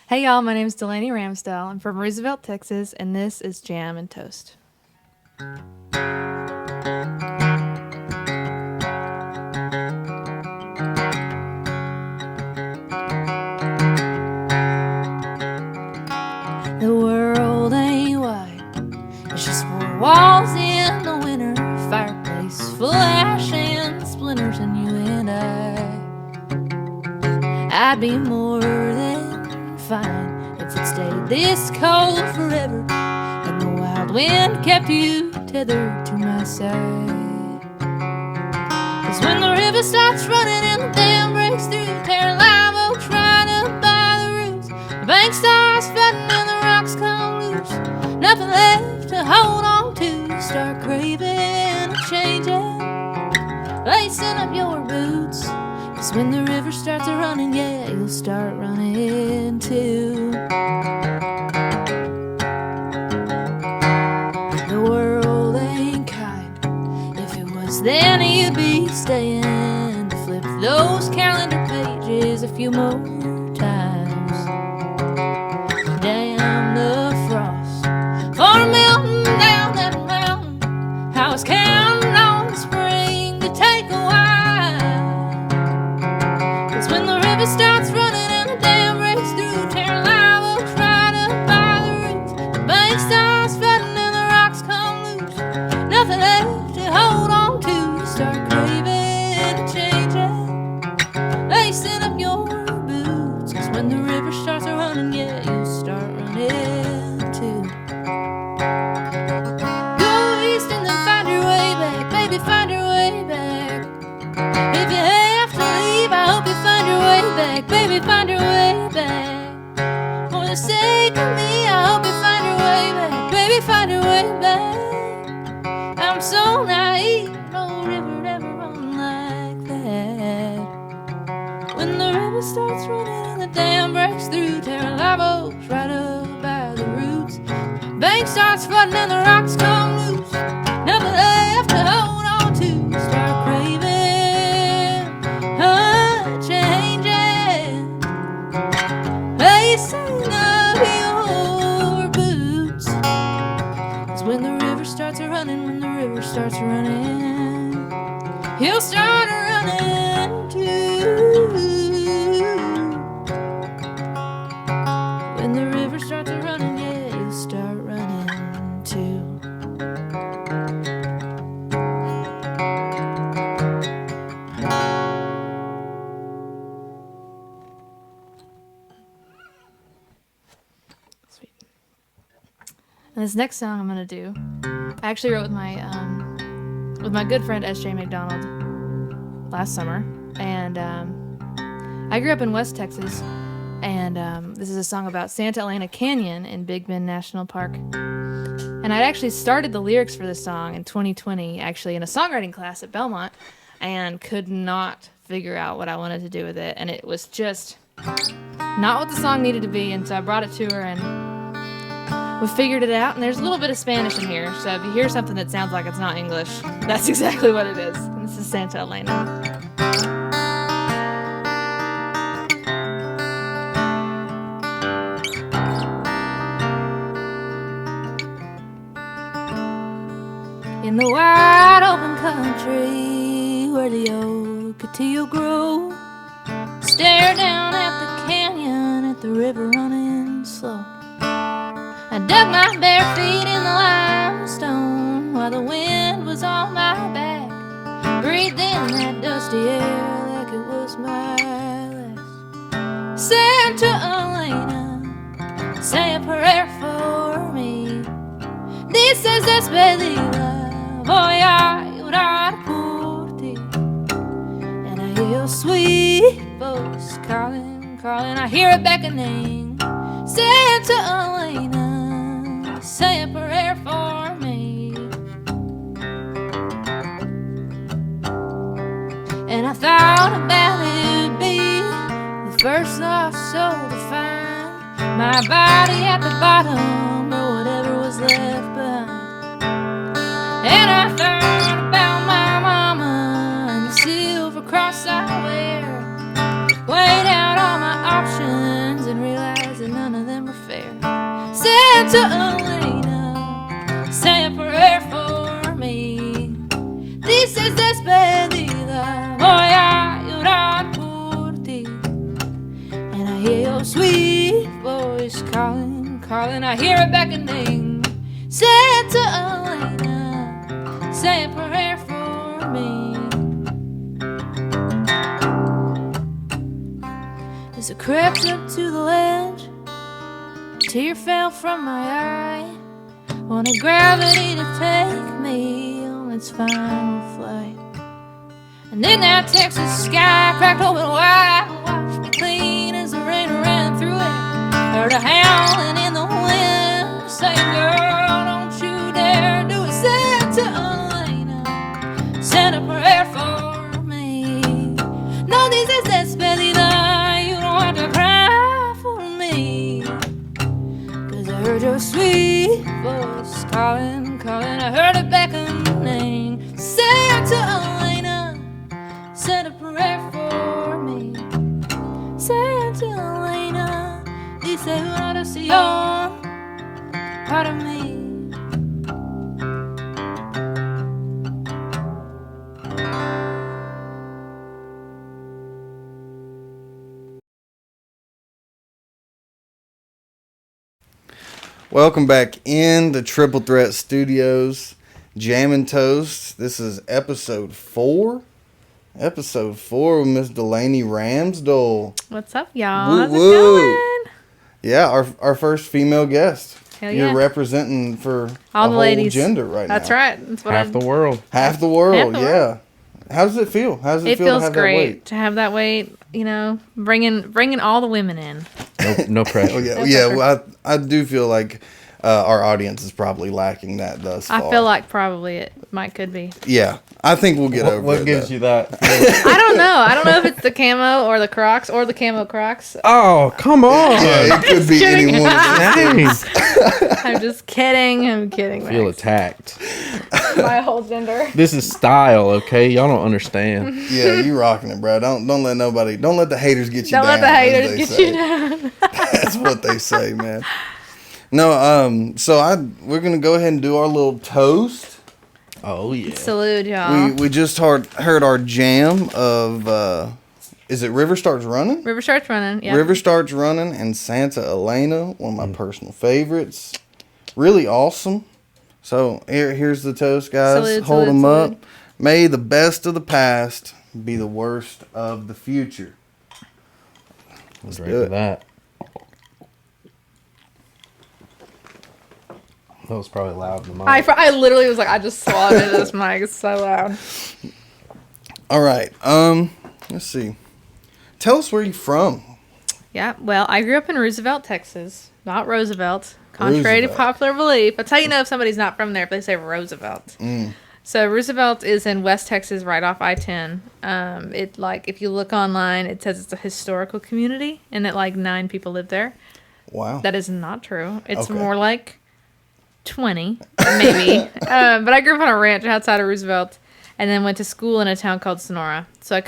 Hey y'all, my name is Delaney Ramsdell. I'm from Roosevelt, Texas, and this is Jam and Toast. The world ain't white, it's just four walls in the winter, fireplace full of ash and splinters, and you and I'd be more than fine if it stayed this cold forever, and the wild wind kept you tethered to my side. 'Cause when the river starts running and the dam breaks through, tearing live oaks right up by the roots, the bank starts flooding and the rocks come loose, nothing left to hold on to. You start craving and changing, lacing up your boots. 'Cause when the river starts running, yeah, you'll start running too. The world ain't kind. If it was then, you'd be staying to flip those calendar pages a few more times. Damn the frost for a mountain down that mountain. I was counting on the spring to take a while. When the river starts running and the dam breaks through, tearing live oaks right up by the roots, the bank starts flooding and the rocks come loose, nothing left to hold on to. You start craving and changing, lacing up your boots. 'Cause when the river starts running, yeah, you'll start running too. Go east and then find your way back, baby, find your way back. If you have to leave, I hope you find your way back, baby, find your way back. For the sake of me, I hope you find your way back, baby, find your way back. I'm so naive, no river ever run like that. When the river starts running and the dam breaks through, tearing live oaks right up by the roots, bank starts flooding and the rocks come loose, nothing left to hold on to. Start craving, changing, lacing up your boots. 'Cause when the river starts running, when the river starts running, you'll start running too. When the river starts running, yeah, you'll start running too. Sweet. And this next song I'm gonna do, I actually wrote with my good friend S.J. McDonald last summer, and I grew up in West Texas, and this is a song about Santa Elena Canyon in Big Bend National Park. And I actually started the lyrics for this song in 2020, actually in a songwriting class at Belmont, and could not figure out what I wanted to do with it, and it was just not what the song needed to be. And so I brought it to her, and we figured it out. And there's a little bit of Spanish in here, so if you hear something that sounds like it's not English, that's exactly what it is. And this is Santa Elena. In the wide open country where the ocotillo grow, stare down at the canyon, at the river running slow. I dug my bare feet in the limestone while the wind was on my back, breathed in that dusty air like it was my last. Santa Elena, say a prayer for me. Dices despedida, voy a llorar por ti. And I hear a sweet voice calling, calling, I hear it beckoning. Santa Elena, say a prayer for me. And I thought about it'd be the first lost soul to find my body at the bottom or whatever was left behind. And I thought about my mama and the silver cross I wear, weighed out all my options and realized that none Santa Elena, say a prayer for me. Dices despedida, voy a llorar por ti. And I hear your sweet voice calling, calling. I hear it beckoning. Santa Elena, say a prayer for me. As I crept up to the ledge, a tear fell from my eye. Wanted gravity to take me on its final flight. And then that Texas sky cracked open wide and washed me clean as the rain ran through it. Heard a howling in the wind, saying, girl, don't you dare do it. Santa Elena, send a prayer for me. No dices despedida, you don't have to cry for me. Cause I heard your sweet voice calling, calling. I heard it beckoning. Santa Elena, send a prayer for me. Santa Elena, dice una oración para mí. Welcome back in the Triple Threat Studios, Jam&Toast. This is episode 4. Episode 4 with Miss Delaney Ramsdell. What's up, y'all? Woo, How's it woo. going? Yeah, our first female guest. Hell yeah. You're representing for All a the whole ladies. gender right That's now. right. That's what Half the world. Half the world, Half the yeah. world. How does it feel? How does it feel feels to have great that weight? to have that weight. You know, bringing all the women in. No pressure. Oh, yeah, No yeah. pressure. Well, I do feel like our audience is probably lacking that thus far. I feel like probably it could be. Yeah, I think we'll get over it. What gives though. you that? I don't know. I don't know if it's the camo or the Crocs or the camo Crocs. Oh, come on. Yeah, it could be kidding. any one of those. Dang. I'm just kidding. I'm kidding. Feel Max. attacked. My whole gender. This is style, okay? Y'all don't understand. Yeah, you rocking it, bro. Don't let the haters get you Don't down. let the haters as they get say. you down. That's what they say, man. No, so we're gonna go ahead and do our little toast. Oh, yeah. Salute, y'all. We just heard our jam of is it River Starts Runnin'? River Starts Runnin'. Yeah. River Starts Runnin' and Santa Elena, one of my personal favorites. Really awesome. So here's the toast, guys. Salute, Hold salute, them salute. up. May the best of the past be the worst of the future. Let's do drink it. to that. That was probably loud in the mic. I literally was like, I just swallowed into this mic. It's so loud. All right. Let's see. Tell us where you're from. Yeah, well, I grew up in Roosevelt, Texas, not Roosevelt. Contrary to Roosevelt. popular belief. That's how you know if somebody's not from there if they say Roosevelt. So Roosevelt is in West Texas, right off I-10. If you look online, it says it's a historical community and that 9 people live there. Wow. That is not true. It's Okay. more like 20, maybe. But I grew up on a ranch outside of Roosevelt and then went to school in a town called Sonora. So I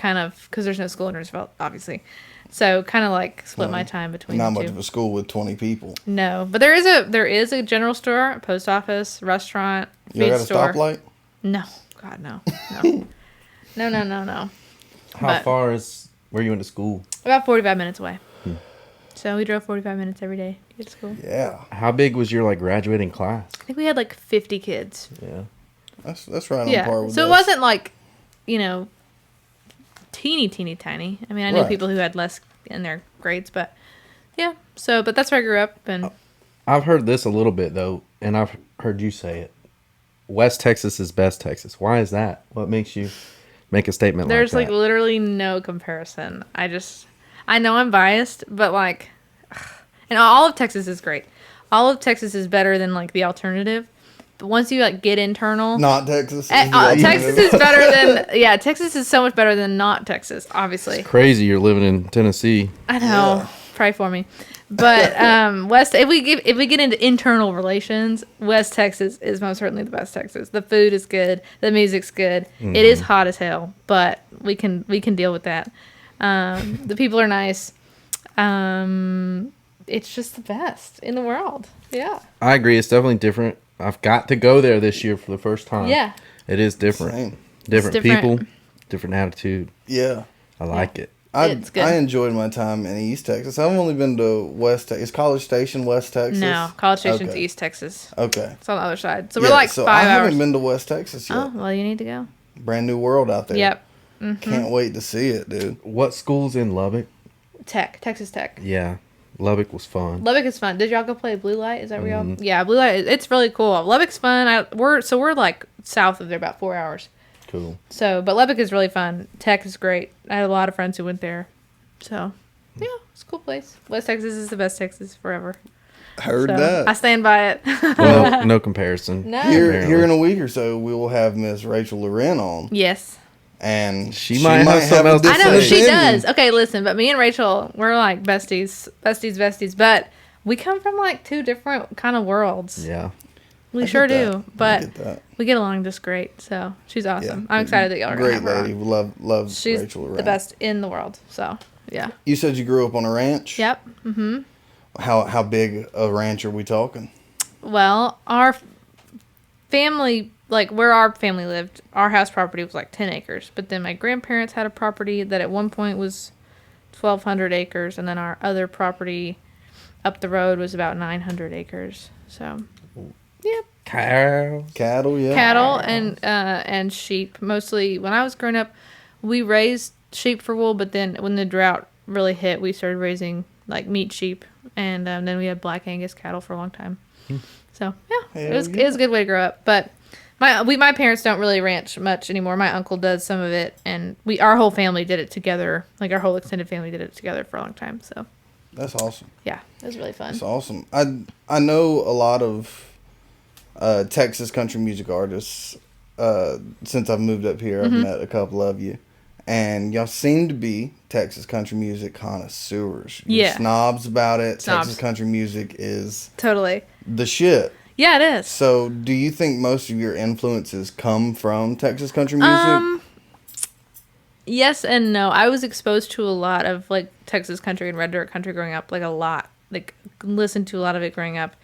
because there's no school in Roosevelt, obviously. So kind of split my time between Not the much two. of a school with 20 people. No, but there is a general store, a post office, restaurant, You feed got a store. stoplight? No, God, no. No. How but- far is where you went to school? About 45 minutes away. So we drove 45 minutes every day to get to school. Yeah. How big was your graduating class? I think we had 50 kids. Yeah. That's right on Yeah. par with So it us. wasn't teeny tiny. I mean, I knew Right. people who had less in their grades, but yeah. So, but that's where I grew up, and I've heard this a little bit, though, and I've heard you say it. West Texas is best Texas. Why is that? What makes you make a statement there's like that? literally no comparison. I know I'm biased, but and all of Texas is great. All of Texas is better than the alternative. But once you get internal, Not Texas. Texas is better than Texas is so much better than not Texas. Obviously, Crazy you're living in Tennessee. I know. Yeah. Pray for me. But West, if we get into internal relations, West Texas is most certainly the best Texas. The food is good. The music's good. Mm-hmm. It is hot as hell, but we can deal with that. The people are nice. it's just the best in the world. Yeah. I agree. It's definitely different. I've got to go there this year for the first time. Yeah. It is different. Same. Different people, different attitude. Yeah. I like it. It's good. I enjoyed my time in East Texas. I've only been to West Texas. Is College Station West Texas? No, College Station's Okay. East Texas. Okay. It's on the other side. So we're like so 5 I hours. haven't been to West Texas yet. Oh, well, you need to go. Brand new world out there. Yep. Can't wait to see it, dude. What school's in Lubbock? Texas Tech. Yeah. Lubbock was fun. Lubbock is fun. Did y'all go play Blue Light? Is that where y'all? Yeah, Blue Light. It's really cool. Lubbock's fun. We're like south of there, about 4 hours. Cool. So, but Lubbock is really fun. Tech is great. I had a lot of friends who went there. So, yeah, it's a cool place. West Texas is the best Texas forever. Heard So, that. I stand by it. Well, no comparison. No. Here in a week or so, we will have Miss Rachel Loren on, Yes. and She might have something a else to I know say. she different does. opinion. Okay, listen, but me and Rachel, we're like besties, but we come from like two different kind of worlds. Yeah. We I sure get that. do, I but get that. we get along just great. So she's awesome. Yeah. I'm excited that y'all are Great gonna have her lady. on. Love She's Rachel Loren. the best in the world. So yeah. You said you grew up on a ranch. Yep. Mm-hmm. How big a ranch are we talking? Well, our family, like where our family lived, our house property was like 10 acres. But then my grandparents had a property that at one point was 1,200 acres. And then our other property up the road was about 900 acres. So, yeah. Cow. Cattle, yeah. Cattle and sheep. Mostly when I was growing up, we raised sheep for wool. But then when the drought really hit, we started raising like meat sheep. And then we had black Angus cattle for a long time. So yeah, it was a good way to grow up. But my parents don't really ranch much anymore. My uncle does some of it, and our whole family did it together. Like our whole extended family did it together for a long time. So That's awesome. yeah, it was really fun. That's awesome. I know a lot of Texas country music artists. Since I've moved up here, I've met a couple of you, and y'all seem to be Texas country music connoisseurs. You're Yeah. snobs about it. Snobs. Texas country music is Totally. the shit. Yeah, it is. So, do you think most of your influences come from Texas country music? Yes and no. I was exposed to a lot of like Texas country and red dirt country growing up, like a lot. Like listened to a lot of it growing up.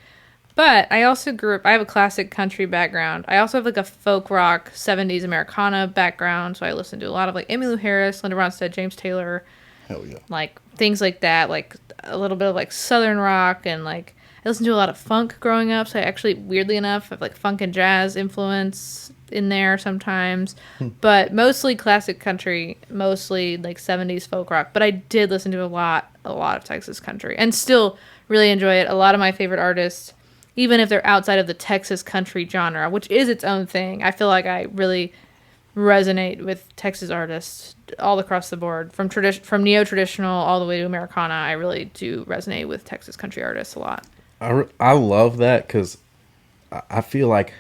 But I also grew up, I have a classic country background. I also have like a folk rock 70s Americana background, so I listened to a lot of like Emmylou Harris, Linda Ronstadt, James Taylor, Hell yeah. like things like that, like a little bit of like southern rock, and like I listened to a lot of funk growing up, so I actually, weirdly enough, have like funk and jazz influence in there sometimes, but mostly classic country, mostly like 70s folk rock. But I did listen to a lot of Texas country and still really enjoy it. A lot of my favorite artists, even if they're outside of the Texas country genre, which is its own thing, I feel like I really resonate with Texas artists all across the board, from neo-traditional all the way to Americana. I really do resonate with Texas country artists a lot. I love that because I feel like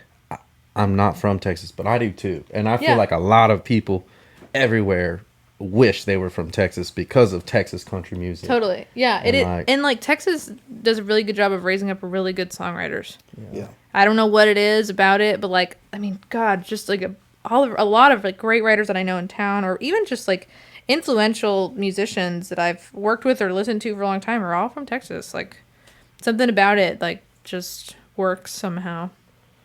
I'm not from Texas, but I do too. And I feel Yeah. like a lot of people everywhere wish they were from Texas because of Texas country music. Totally. Yeah. And And Texas does a really good job of raising up really good songwriters. Yeah. I don't know what it is about it, but like, I mean, God, just like a lot of like great writers that I know in town, or even just like influential musicians that I've worked with or listened to for a long time, are all from Texas. Like something about it, like just works somehow.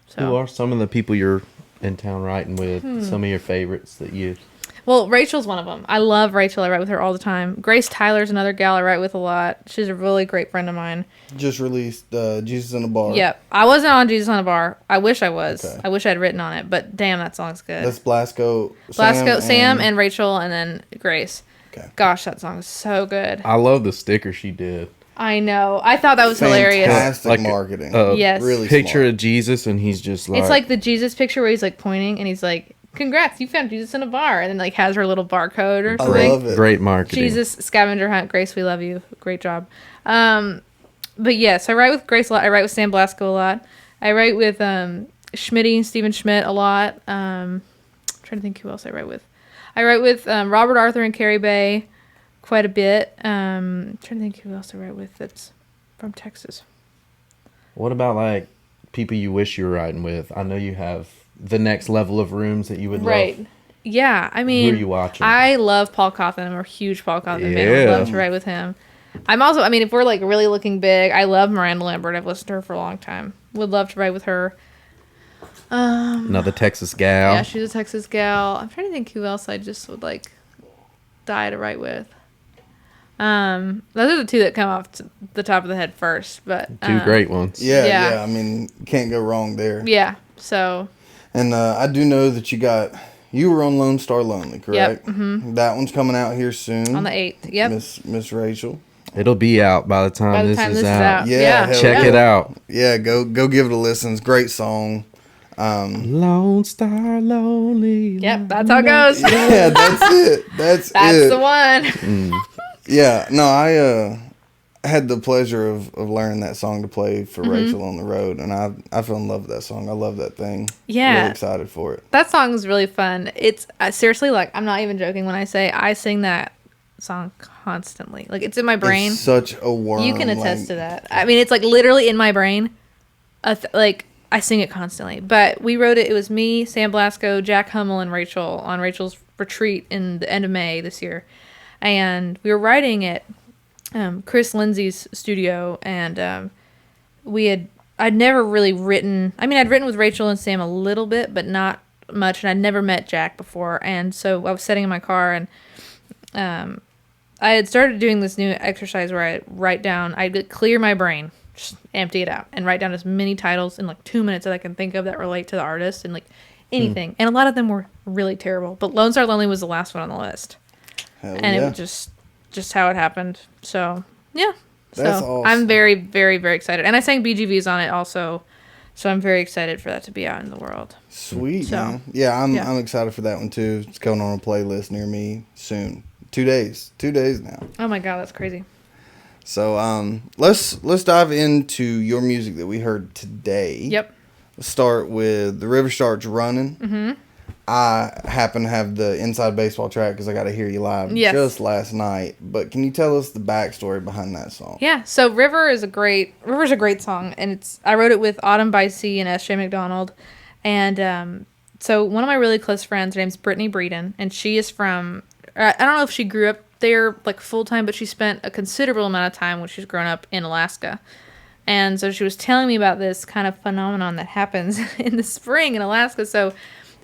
So. Who are some of the people you're in town writing with? Some of your favorites that you... Well, Rachel's one of them. I love Rachel. I write with her all the time. Grace Tyler's another gal I write with a lot. She's a really great friend of mine. Just released Jesus in a Bar. Yep. I wasn't on Jesus on a Bar. I wish I was. Okay. I wish I'd written on it, but damn, that song's good. That's Blasco, Sam and Rachel, and then Grace. Okay. Gosh, that song is so good. I love the sticker she did. I know. I thought that was hilarious. Fantastic Like, marketing. Yes. Really Picture smart. of Jesus, and he's just like... It's like the Jesus picture where he's like pointing and he's like, "Congrats, you found Jesus in a bar," and then like has her little barcode or I something. love it. Great marketing. Jesus scavenger hunt. Grace, we love you. Great job. But yes, I write with Grace a lot. I write with Sam Blasco a lot. I write with Schmitty, Stephen Schmidt a lot. I'm trying to think who else I write with. I write with Robert Arthur and Carrie Bay quite a bit. Trying to think who else I write with that's from Texas. What about like people you wish you were writing with? I know you have the next level of rooms that you would love. Yeah, I mean, Who are you watching? I love Paul Cawthon. I'm a huge Paul Cawthon fan. I would Yeah. love to write with him. I'm also, I mean, if we're like really looking big, I love Miranda Lambert. I've listened to her for a long time. Would love to write with her. Another Texas gal. Yeah, she's a Texas gal. I'm trying to think who else I just would like die to write with. Those are the two that come off the top of the head first, but Two great ones. Yeah. I mean, can't go wrong there. Yeah. So. And I do know that you were on Lone Star Lonely, correct? Yep. Mm-hmm. That one's coming out here soon. On the 8th. Yep. Miss Rachel. It'll be out by the time, this is out. Yeah. Check it out. Yeah, go give it a listen. It's a great song. Lone Star Lonely. Yep, that's how it goes. Yeah, that's it. That's the one. Yeah, no, I had the pleasure of learning that song to play for Rachel on the road, and I fell in love with that song. I love that thing. Yeah. Really excited for it. That song is really fun. It's seriously, like, I'm not even joking when I say I sing that song constantly. Like, it's in my brain. It's such a worm. You can attest to that. I mean, it's like literally in my brain. Like, I sing it constantly. But we wrote it. It was me, Sam Blasco, Jack Hummel, and Rachel on Rachel's retreat in the end of May this year. And we were writing at Chris Lindsay's studio, and I'd never really written. I mean, I'd written with Rachel and Sam a little bit, but not much. And I'd never met Jack before. And so I was sitting in my car, and I had started doing this new exercise where I write down. I'd clear my brain, just empty it out, and write down as many titles in like 2 minutes that I can think of that relate to the artist, and like anything. And a lot of them were really terrible. But Lone Star Lonely was the last one on the list. And it was just how it happened. So, yeah. That's awesome. I'm very, very, very excited. And I sang BGVs on it also. So I'm very excited for that to be out in the world. Sweet, So, man. Yeah, I'm excited for that one, too. It's coming on a playlist near me soon. 2 days. 2 days now. Oh, my God. That's crazy. So, let's dive into your music that we heard today. Yep. Let's start with The River Starts Runnin'. Mm-hmm. I happen to have the Inside Baseball track because I got to hear you live just last night. But can you tell us the backstory behind that song? Yeah, so River's a great song, and I wrote it with Autumn by Sea and S.J. McDonald. And so one of my really close friends, her name's Brittany Breeden, and she is from, I don't know if she grew up there like full-time, but she spent a considerable amount of time when she's grown up in Alaska. And so she was telling me about this kind of phenomenon that happens in the spring in Alaska. So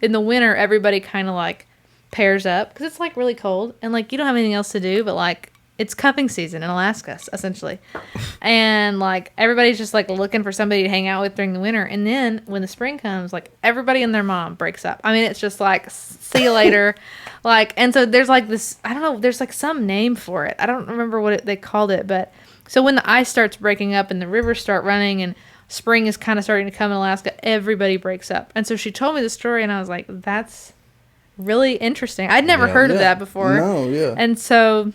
in the winter, everybody kind of like pairs up because it's like really cold and like you don't have anything else to do, but like it's cuffing season in Alaska essentially. And like everybody's just like looking for somebody to hang out with during the winter. And then when the spring comes, like everybody and their mom breaks up. I mean, it's just like, see you later. Like, and so there's like this, I don't know, there's like some name for it. I don't remember what they called it, but so when the ice starts breaking up and the rivers start running and spring is kind of starting to come in Alaska, everybody breaks up. And so she told me the story, and I was like, that's really interesting. I'd never heard of that before. No, yeah. And so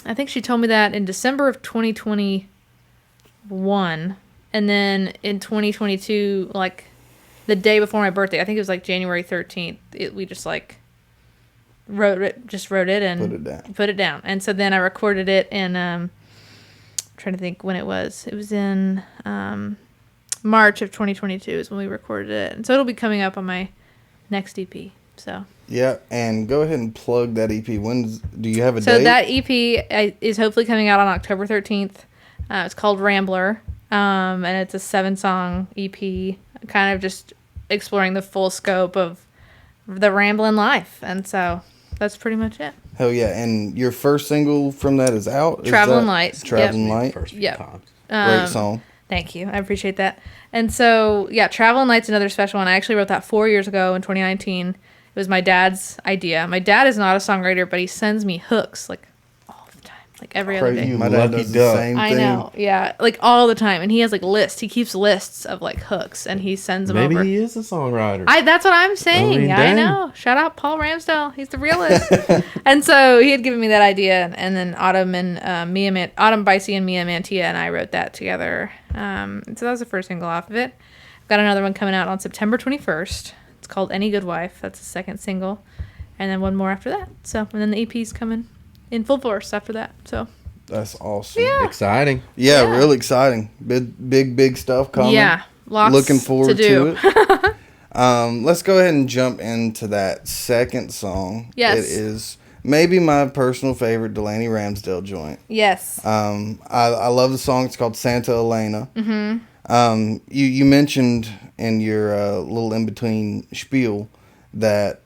I think she told me that in December of 2021. And then in 2022, like the day before my birthday, I think it was like January 13th, we just like wrote it and put it down. And so then I recorded it in, I'm trying to think when it was. It was in March of 2022 is when we recorded it. And so it'll be coming up on my next EP. So yeah, and go ahead and plug that EP. Do you have a date? So that EP is hopefully coming out on October 13th. It's called Rambler, and it's a 7-song EP, kind of just exploring the full scope of the rambling life. And so that's pretty much it. Hell yeah. And your first single from that is out? Traveling Light. Traveling Light. First few Yep. times. Great song. Thank you. I appreciate that. And so, yeah, Traveling Light's another special one. I actually wrote that 4 years ago in 2019. It was my dad's idea. My dad is not a songwriter, but he sends me hooks, like, all the time. Like, every other day. My dad does the same thing. I know, yeah. Like, all the time. And he has, like, lists. He keeps lists of, like, hooks, and he sends them over. Maybe he is a songwriter. That's what I'm saying. I know. Shout out Paul Ramsdell. He's the realist. And so he had given me that idea, and then Autumn and Autumn Bicey and Mia Mantia and I wrote that together. So that was the first single off of it. I've got another one coming out on September 21st. It's called Any Good Wife. That's the second single. And then one more after that. So, and then the EP's coming in full force after that. So that's awesome. Yeah. Exciting. Yeah, real exciting. Big stuff coming. Yeah, lots Looking forward to do. it. Let's go ahead and jump into that second song. Yes. It is maybe my personal favorite Delaney Ramsdell joint. Yes. I love the song. It's called Santa Elena. Mm-hmm. You mentioned in your little in between spiel that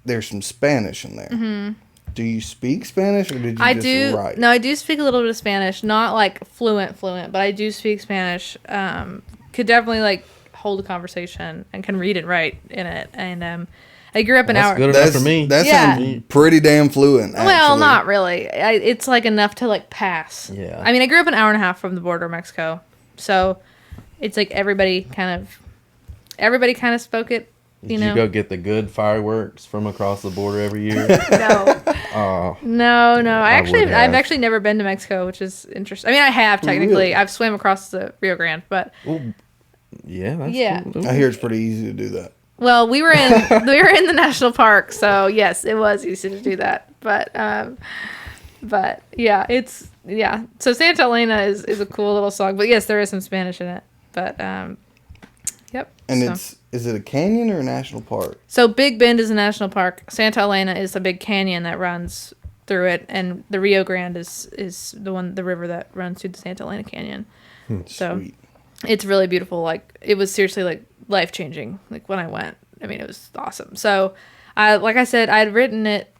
there's some Spanish in there. Mm-hmm. Do you speak Spanish, or did you just write? No, I do speak a little bit of Spanish. Not like fluent, but I do speak Spanish. Could definitely like hold a conversation and can read and write in it. And I grew up in That's good enough for me. That sounds pretty damn fluent, actually. Well, not really. It's like enough to like pass. Yeah. I mean, I grew up an hour and a half from the border of Mexico. So it's like everybody kind of spoke it. Did you go get the good fireworks from across the border every year? No. Oh. No. I've actually never been to Mexico, which is interesting. I mean, I have technically. Really? I've swam across the Rio Grande, but Yeah, that's Yeah. cool. I hear it's pretty easy to do that. well, we were in the national park, so yes, it was easy to do that. But yeah, So Santa Elena is a cool little song, but yes, there is some Spanish in it. But yep. And is it a canyon or a national park? So Big Bend is a national park. Santa Elena is a big canyon that runs through it, and the Rio Grande is the river that runs through the Santa Elena Canyon. So Sweet. it's really beautiful. Like, it was seriously like life changing. Like, when I went, I mean, it was awesome. So, like I said, I had written it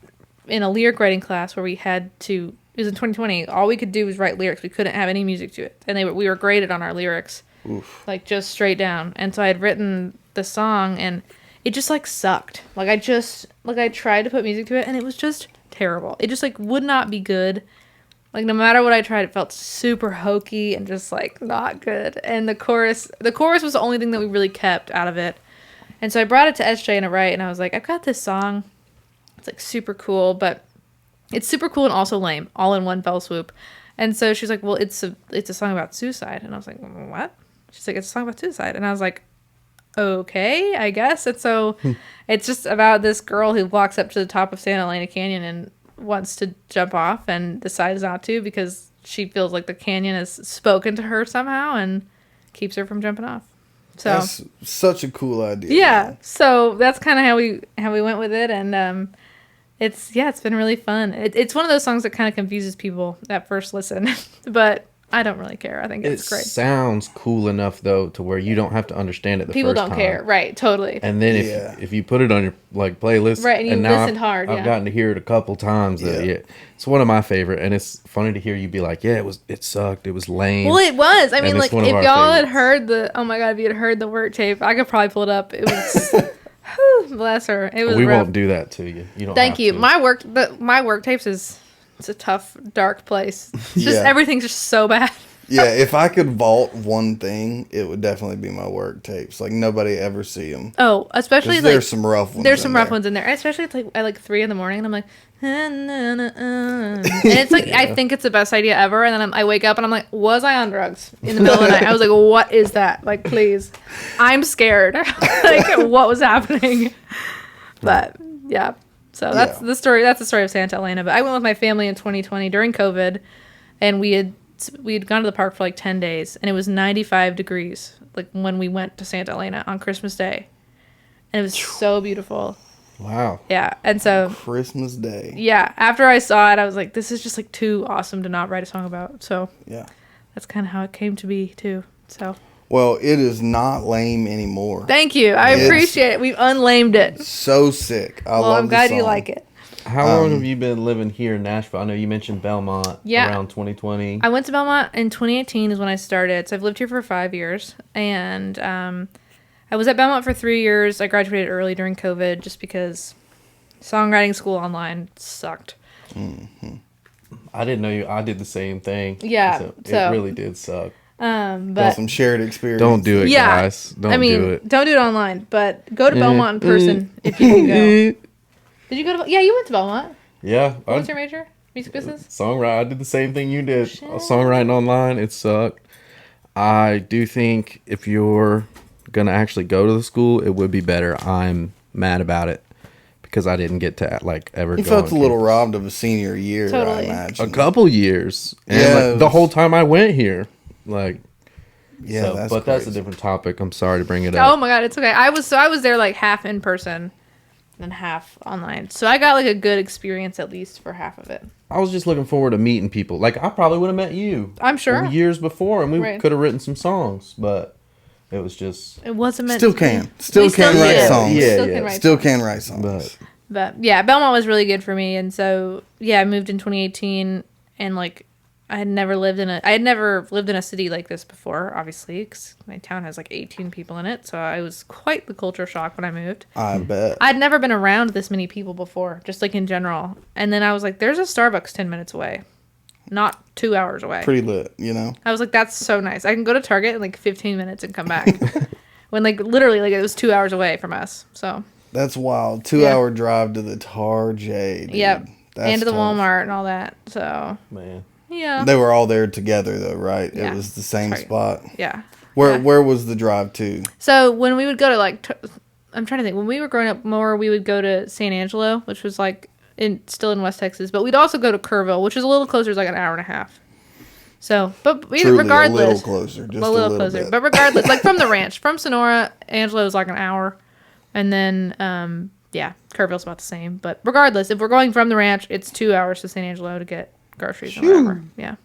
in a lyric writing class where we had to. It was in 2020. All we could do was write lyrics. We couldn't have any music to it, and we were graded on our lyrics. Oof. Like, just straight down. And so I had written the song, and it just like sucked. Like, I tried to put music to it, and it was just terrible. It just like would not be good. Like, no matter what I tried, it felt super hokey and just like not good. And the chorus was the only thing that we really kept out of it. And so I brought it to SJ and I write, and I was like, I've got this song. It's like super cool, but it's super cool and also lame, all in one fell swoop. And so she's like, well, it's a song about suicide. And I was like, what? She's like, it's a song about suicide. And I was like, okay, I guess. And so it's just about this girl who walks up to the top of Santa Elena Canyon and wants to jump off and decides not to because she feels like the canyon has spoken to her somehow and keeps her from jumping off. So That's such a cool idea. yeah, so that's kind of how we went with it, and it's been really fun. It's one of those songs that kind of confuses people at first listen, but I don't really care. I think it's great. It sounds cool enough though to where you don't have to understand it the People first don't time. care, right? Totally. And then if you put it on your like playlist, Right, and you now listened hard, I've yeah. gotten to hear it a couple times. It's one of my favorite, and it's funny to hear you be like, yeah, it sucked, it was lame. Well, it was. I mean, And like, it's one if of our y'all had favorites. heard if you had heard the work tape, I could probably pull it up. It was, whew, bless her. It was we rough. won't do that to you. You don't. Thank have you. to. My work tapes it's a tough, dark place. It's just Yeah. everything's just so bad. Yeah, if I could vault one thing, it would definitely be my work tapes. Like, nobody ever see them. Oh, especially like There's some rough ones. there's some rough ones in there. Especially it's like at like 3 a.m, and I'm like, and it's like I think it's the best idea ever. And then I wake up and I'm like, was I on drugs in the middle of the night? I was like, what is that? Like, please, I'm scared. Like, what was happening? But yeah, so that's the story. That's the story of Santa Elena. But I went with my family in 2020 during COVID, and we had gone to the park for like 10 days, and it was 95 degrees like when we went to Santa Elena on Christmas Day, and it was so beautiful. Wow. Yeah. And so Christmas Day. yeah, after I saw it, I was like, this is just like too awesome to not write a song about. So Yeah. that's kind of how it came to be too. So Well, it is not lame anymore. thank you. I It's- appreciate it. We've unlamed it. So sick. I Well, love I'm the glad you song. like it. How long have you been living here in Nashville? I know you mentioned Belmont around 2020. I went to Belmont in 2018 is when I started. So I've lived here for 5 years. And I was at Belmont for 3 years. I graduated early during COVID just because songwriting school online sucked. I didn't know you. I did the same thing. Yeah, It so- really did suck. Got But some shared experience. Don't do it, yeah, guys. Don't do it. don't do it online, but go to Belmont in person if you can go. Did you go to? Yeah, you went to Belmont. Yeah. What was your major? Music business. Songwriting. I did the same thing you did. Songwriting online. It sucked. I do think if you're gonna actually go to the school, it would be better. I'm mad about it because I didn't get to like ever. You go felt a on little campus. robbed of a senior year, Totally. I imagine. A couple years, and Yeah, like, it the was- whole time I went here, like. Yeah, So, that's but that's a crazy. different topic. I'm sorry to bring it Oh up. my god, it's okay. I was there like half in person, and half online. So I got like a good experience at least for half of it. I was just looking forward to meeting people. Like, I probably would have met you. I'm sure. Years before, and we Right. could have written some songs, but it was just... It wasn't meant Still to can. be. Still We can do. write songs. We Yeah, still yeah. can write Still songs. can write songs. But But yeah, Belmont was really good for me, and so yeah, I moved in 2018, and like I had never lived in a city like this before, obviously, because my town has like 18 people in it, so I was quite the culture shock when I moved. I bet. I'd never been around this many people before, just like in general, and then I was like, "There's a Starbucks 10 minutes away, not 2 hours away." Pretty lit, you know? I was like, "That's so nice. I can go to Target in like 15 minutes and come back." When like literally like it was 2 hours away from us, so. That's wild. 2-hour drive to the Target. Yep. That's And to the tough. Walmart and all that. So, man, yeah. They were all there together, though, right? Yeah. It was the same Target. spot. Yeah. Where Yeah. Where was the drive to? So, when we would go to like, I'm trying to think, when we were growing up more, we would go to San Angelo, which was like still in West Texas, but we'd also go to Kerrville, which is a little closer, it's like an hour and a half. So, but Truly regardless. a little closer. Just a little closer. bit. But regardless, like from the ranch, from Sonora, Angelo is like an hour. And then, yeah, Kerrville's about the same. But regardless, if we're going from the ranch, it's 2 hours to San Angelo to get groceries and whatever. Yeah.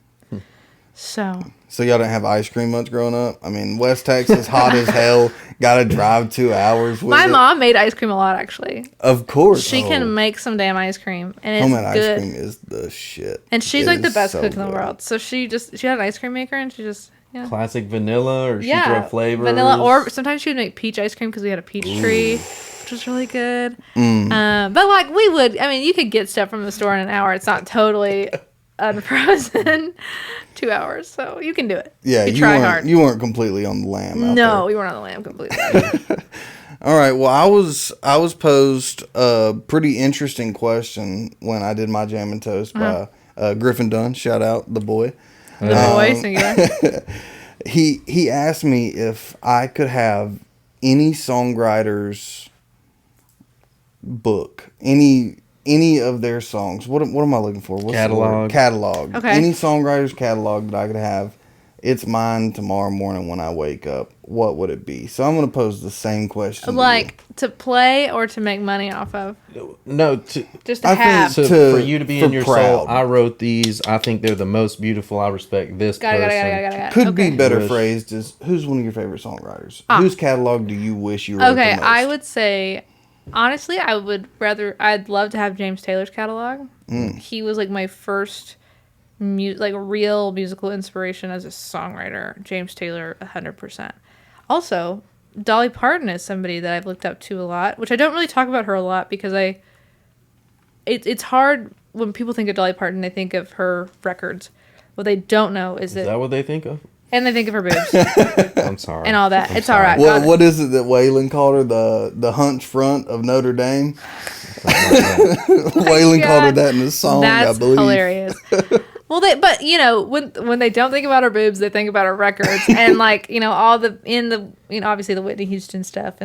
So. So y'all didn't have ice cream much growing up? I mean, West Texas, hot as hell. Got to drive 2 hours with My it. mom made ice cream a lot, actually. Of course. She can make some damn ice cream, and it's Homemade good. ice cream is the shit. And she's It like the is best so cook in the good. world. So she had an ice cream maker, and she just classic vanilla, or she yeah, throw flavors. vanilla, or sometimes she would make peach ice cream because we had a peach tree, which was really good. But like we would, I mean, you could get stuff from the store in an hour. It's not totally unfrozen. 2 hours, so you can do it. Yeah, you try hard. You weren't completely on the lamb out No, there. we weren't on the lamb completely. All right. Well, I was posed a pretty interesting question when I did my Jam and Toast by Griffin Dunn. Shout out the boy. The boy singular. He asked me if I could have any songwriter's book, any of their songs. What am I looking for? What's the word? Catalog. Catalog. Okay. Any songwriter's catalog that I could have. It's mine tomorrow morning when I wake up. What would it be? So I'm going to pose the same question. Like to play or to make money off of? No, Just to I think have. so. for you to be for in your proud. soul. I wrote these. I think they're the most beautiful. I respect this Got person. it. Could Okay. be better Wish. phrased as who's one of your favorite songwriters? Whose catalog do you wish you wrote Okay, the most? I would say, honestly, I'd love to have James Taylor's catalog. He was like my first, real musical inspiration as a songwriter. James Taylor, 100%. Also, Dolly Parton is somebody that I've looked up to a lot, which I don't really talk about her a lot because it's hard when people think of Dolly Parton, they think of her records. What they don't know is Is that what they think of? and they think of her boobs I'm sorry. and all that. I'm It's sorry. all right. Got it. What is it that Waylon called her? The hunch front of Notre Dame? Waylon called her God. that in his song, That's I believe. hilarious. Well, but when they don't think about her boobs, they think about her records and all obviously the Whitney Houston stuff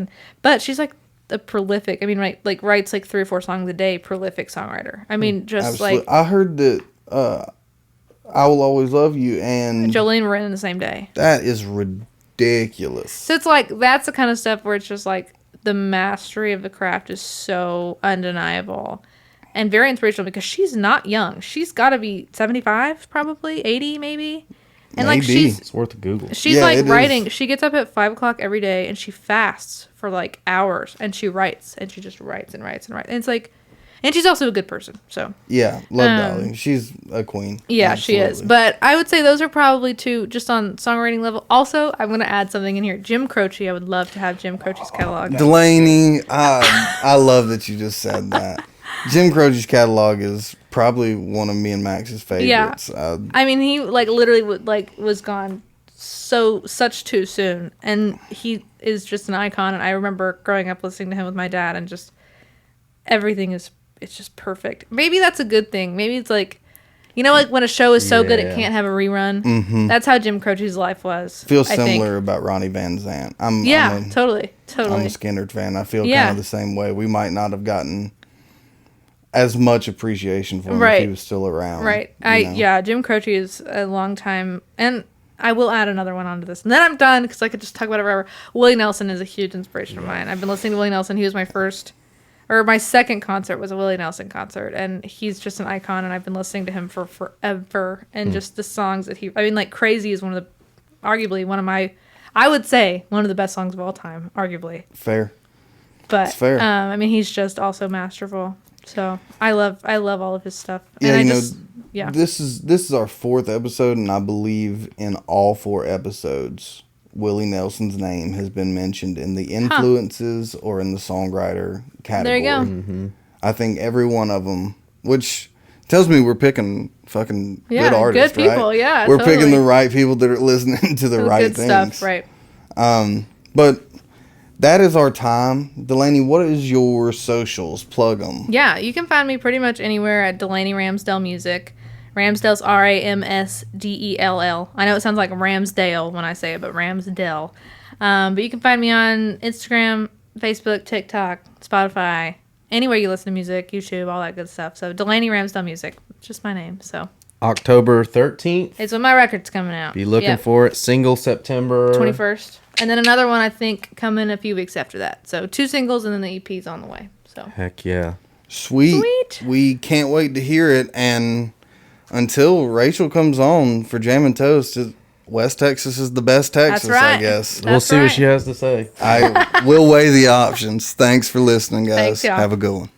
but she's like a prolific. I mean, writes like 3 or 4 songs a day. Prolific songwriter. I mean, just Absolutely. I heard that I Will Always Love You and Jolene were in the same day. that is ridiculous. So it's like that's the kind of stuff where it's just like the mastery of the craft is so undeniable. And very inspirational because she's not young. She's got to be 75, probably 80, maybe. And Maybe. she's It's worth a Google. she's Yeah, like it writing. is. She gets up at 5 o'clock every day and she fasts for like hours and she writes and she just writes and writes and writes. And it's like, and she's also a good person. So Yeah, love Dolly. She's a queen. yeah, she is. Absolutely. But I would say those are probably 2 just on songwriting level. Also, I'm going to add something in here. Jim Croce. I would love to have Jim Croce's catalog. Delaney, I love that you just said that. Jim Croce's catalog is probably one of me and Max's favorites. I mean, he literally was gone such too soon, and he is just an icon. And I remember growing up listening to him with my dad, and just everything it's just perfect. Maybe that's a good thing. Maybe it's like when a show is so good it Yeah. can't have a rerun. Mm-hmm. That's how Jim Croce's life was. Feels I think. similar about Ronnie Van Zant. Totally. I'm a Skinner fan. I feel Yeah. kind of the same way. We might not have gotten as much appreciation for him if Right. he was still around. Right. you know? Jim Croce is a long time, and I will add another one onto this, and then I'm done because I could just talk about it forever. Willie Nelson is a huge inspiration of mine. I've been listening to Willie Nelson. He was my first or my second concert was a Willie Nelson concert, and he's just an icon, and I've been listening to him for forever, and just the songs that like Crazy is arguably one of my, I would say, one of the best songs of all time, arguably. Fair. But It's fair. I mean, he's just also masterful. So I love all of his stuff. Yeah, And you know, this is our 4th episode, and I believe in all 4 episodes, Willie Nelson's name has been mentioned in the influences or in the songwriter category. There you go. Mm-hmm. I think every one of them, which tells me we're picking fucking Yeah, good artists, good people, right? yeah, We're totally. picking the right people that are listening to the Good right things. stuff, right. But that is our time. Delaney, what is your socials? Plug them. Yeah, you can find me pretty much anywhere at Delaney Ramsdell Music. Ramsdell's Ramsdell. I know it sounds like Ramsdale when I say it, but Ramsdell. But you can find me on Instagram, Facebook, TikTok, Spotify, anywhere you listen to music, YouTube, all that good stuff. So Delaney Ramsdell Music, just my name. So October 13th. it's when my record's coming out. Be looking for it. Single September 21st. And then another one, I think, coming a few weeks after that. So 2 singles and then the EP's on the way. So Heck yeah. Sweet. We can't wait to hear it. And until Rachel comes on for Jam&Toast, West Texas is the best Texas, That's right. I guess. We'll see what she has to say. I will weigh the options. Thanks for listening, guys. Thanks, y'all. Have a good one.